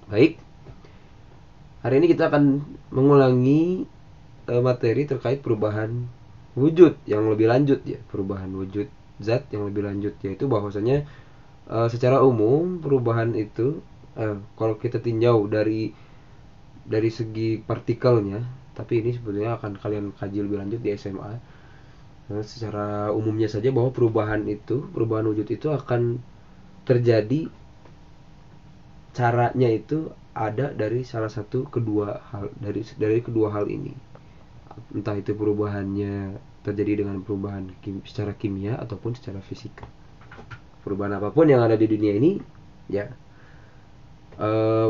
Baik, hari ini kita akan mengulangi materi terkait perubahan wujud yang lebih lanjut ya, perubahan wujud zat yang lebih lanjut, yaitu bahwasanya secara umum perubahan itu kalau kita tinjau dari segi partikelnya, tapi ini sebetulnya akan kalian kaji lebih lanjut di SMA. Nah, secara umumnya saja bahwa perubahan wujud itu akan terjadi, caranya itu ada dari salah satu kedua hal, dari kedua hal ini. Entah itu perubahannya terjadi dengan perubahan secara kimia ataupun secara fisika. Perubahan apapun yang ada di dunia ini ya eh,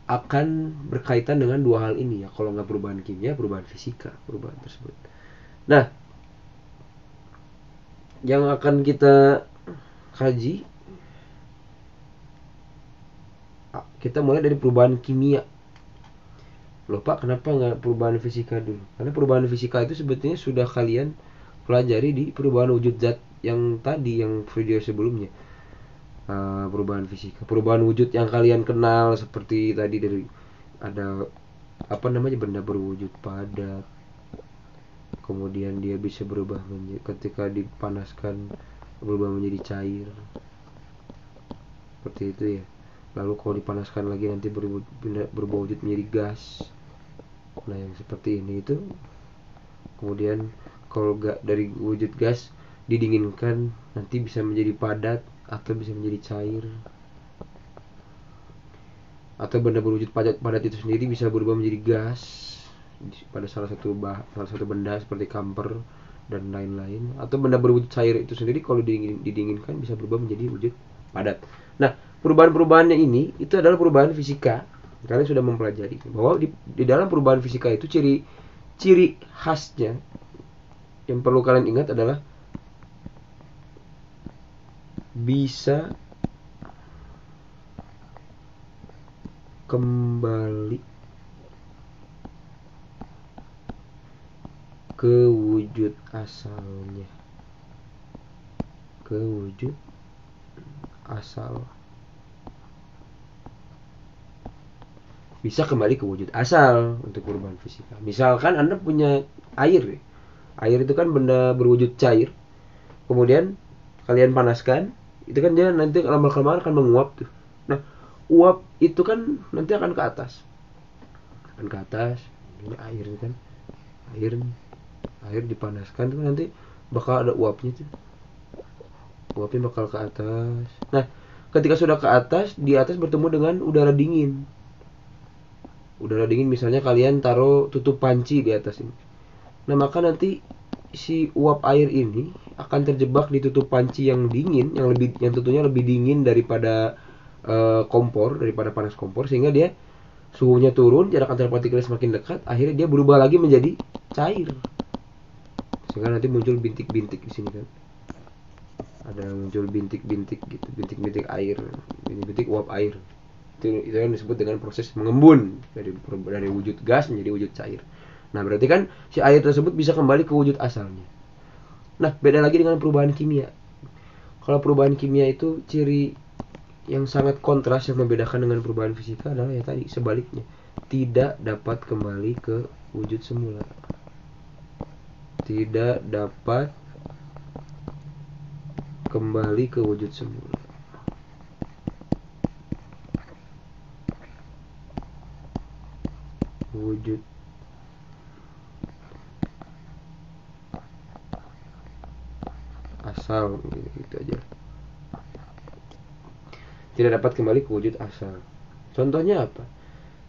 akan berkaitan dengan dua hal ini ya. Kalau nggak perubahan kimia, perubahan fisika, perubahan tersebut. Nah, yang akan kita kaji, kita mulai dari perubahan kimia. Loh Pak, kenapa nggak perubahan fisika dulu? Karena perubahan fisika itu sebetulnya sudah kalian pelajari di perubahan wujud zat yang tadi, yang video sebelumnya. Perubahan fisika, perubahan wujud yang kalian kenal seperti tadi, dari ada apa namanya, benda berwujud padat, kemudian dia bisa berubah menjadi, ketika dipanaskan berubah menjadi cair, seperti itu ya. Lalu kalau dipanaskan lagi nanti berubah wujud menjadi gas. Nah, yang seperti ini itu kemudian kalau dari wujud gas didinginkan nanti bisa menjadi padat atau bisa menjadi cair, atau benda berwujud padat itu sendiri bisa berubah menjadi gas pada salah satu benda seperti kamper dan lain-lain, atau benda berwujud cair itu sendiri kalau didinginkan bisa berubah menjadi wujud padat. Nah, perubahan-perubahannya ini itu adalah perubahan fisika. Kalian sudah mempelajari bahwa di dalam perubahan fisika itu ciri khasnya yang perlu kalian ingat adalah bisa kembali ke wujud asalnya, ke wujud asal. Bisa kembali ke wujud asal untuk perubahan fisika. Misalkan Anda punya air. Air itu kan benda berwujud cair. Kemudian kalian panaskan, itu kan dia nanti lama-kelamaan akan menguap tuh. Nah, uap itu kan nanti akan ke atas. Akan ke atas. Ini air kan. Air air dipanaskan tuh nanti bakal ada uapnya tuh. Uapnya bakal ke atas. Nah, ketika sudah ke atas, di atas bertemu dengan udara dingin. Udara dingin, misalnya kalian taruh tutup panci di atas ini. Nah, maka nanti si uap air ini akan terjebak di tutup panci yang dingin, yang tentunya lebih dingin daripada kompor, daripada panas kompor, sehingga dia suhunya turun, jarak antar partikel semakin dekat, akhirnya dia berubah lagi menjadi cair. Sehingga nanti muncul bintik-bintik di sini kan. Ada muncul bintik-bintik gitu, bintik-bintik air, bintik-bintik uap air. Itu yang disebut dengan proses mengembun dari wujud gas menjadi wujud cair. Nah, berarti kan si air tersebut bisa kembali ke wujud asalnya. Nah, beda lagi dengan perubahan kimia. Kalau perubahan kimia itu ciri yang sangat kontras yang membedakan dengan perubahan fisika adalah ya tadi, sebaliknya. Tidak dapat kembali ke wujud semula. Tidak dapat kembali ke wujud semula. Wujud asal gitu aja. Tidak dapat kembali ke wujud asal. Contohnya apa?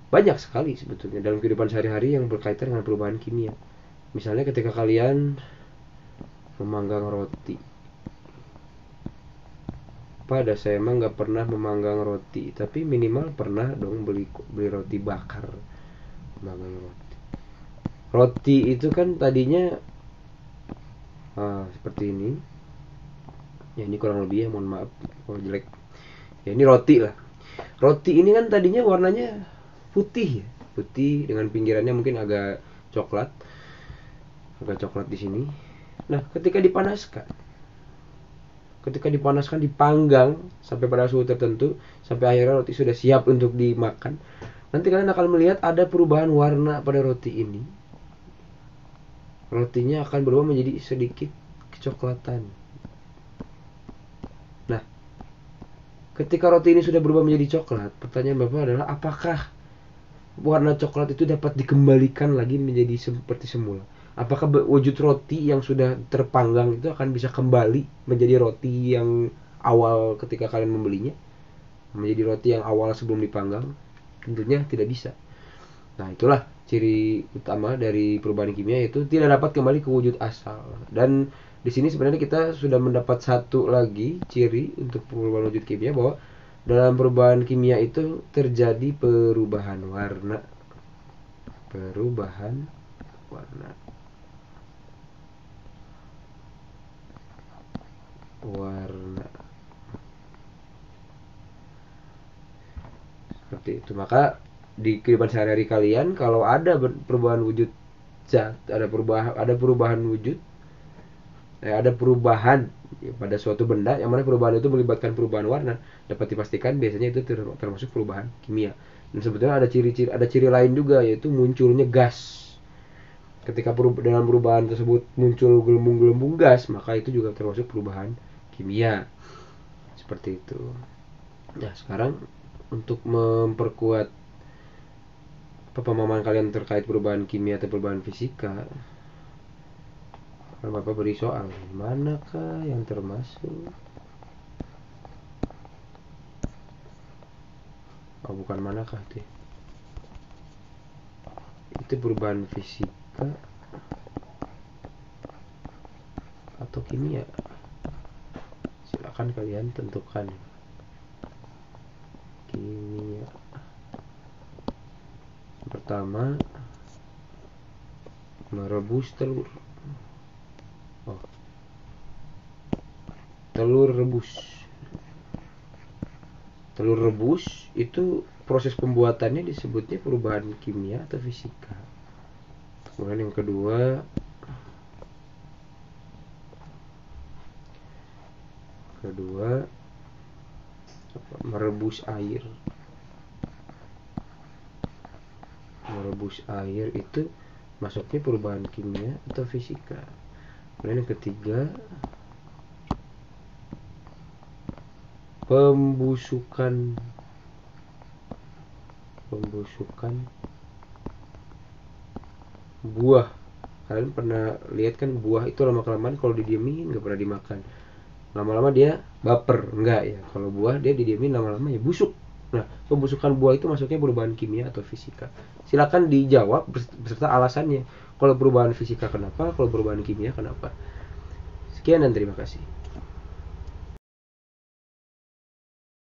Banyak sekali sebetulnya dalam kehidupan sehari-hari yang berkaitan dengan perubahan kimia. Misalnya ketika kalian memanggang roti. Pada saya emang nggak pernah memanggang roti, tapi minimal pernah dong beli roti bakar, memanggang roti. Roti itu kan tadinya seperti ini. Ya, ini kurang lebih ya, mohon maaf kalau jelek. Ya, ini roti lah. Roti ini kan tadinya warnanya putih ya, putih dengan pinggirannya mungkin agak coklat, di sini. Nah, ketika ketika dipanaskan, dipanggang sampai pada suhu tertentu, sampai akhirnya roti sudah siap untuk dimakan, nanti kalian akan melihat ada perubahan warna pada roti ini. Rotinya akan berubah menjadi sedikit kecoklatan. Nah, ketika roti ini sudah berubah menjadi coklat, pertanyaan Bapak adalah apakah warna coklat itu dapat dikembalikan lagi menjadi seperti semula? Apakah wujud roti yang sudah terpanggang itu akan bisa kembali menjadi roti yang awal ketika kalian membelinya? Menjadi roti yang awal sebelum dipanggang? Tentunya tidak bisa. Nah, itulah ciri utama dari perubahan kimia, yaitu tidak dapat kembali ke wujud asal. Dan di sini sebenarnya kita sudah mendapat satu lagi ciri untuk perubahan wujud kimia, bahwa dalam perubahan kimia itu terjadi perubahan warna. Perubahan warna. Seperti itu. Maka di kehidupan sehari-hari kalian, kalau ada perubahan wujud zat, ada perubahan wujud, ada perubahan pada suatu benda, yang mana perubahan itu melibatkan perubahan warna, dapat dipastikan biasanya itu termasuk perubahan kimia. Dan sebetulnya ada ciri lain juga, yaitu munculnya gas. Ketika dalam perubahan tersebut muncul gelembung-gelembung gas, maka itu juga termasuk perubahan kimia. Seperti itu. Nah, sekarang untuk memperkuat pemahaman kalian terkait perubahan kimia atau perubahan fisika, Bapak beri soal, manakah yang termasuk? Oh, bukan manakah itu. Itu perubahan fisika atau kimia? Silakan kalian tentukan. Kimia. Pertama, merebus telur. Telur rebus. Telur rebus itu proses pembuatannya disebutnya perubahan kimia atau fisika. Kemudian yang kedua, merebus air. Merebus air itu masuknya perubahan kimia atau fisika. Kemudian yang ketiga, pembusukan buah. Kalian pernah lihat kan, buah itu lama-kelamaan kalau didiemin gak pernah dimakan, lama-lama dia baper, enggak ya. Kalau buah dia didiemin lama-lama ya busuk. Nah, pembusukan buah itu masuknya perubahan kimia atau fisika. Silakan dijawab beserta alasannya. Kalau perubahan fisika kenapa, kalau perubahan kimia kenapa. Sekian dan terima kasih.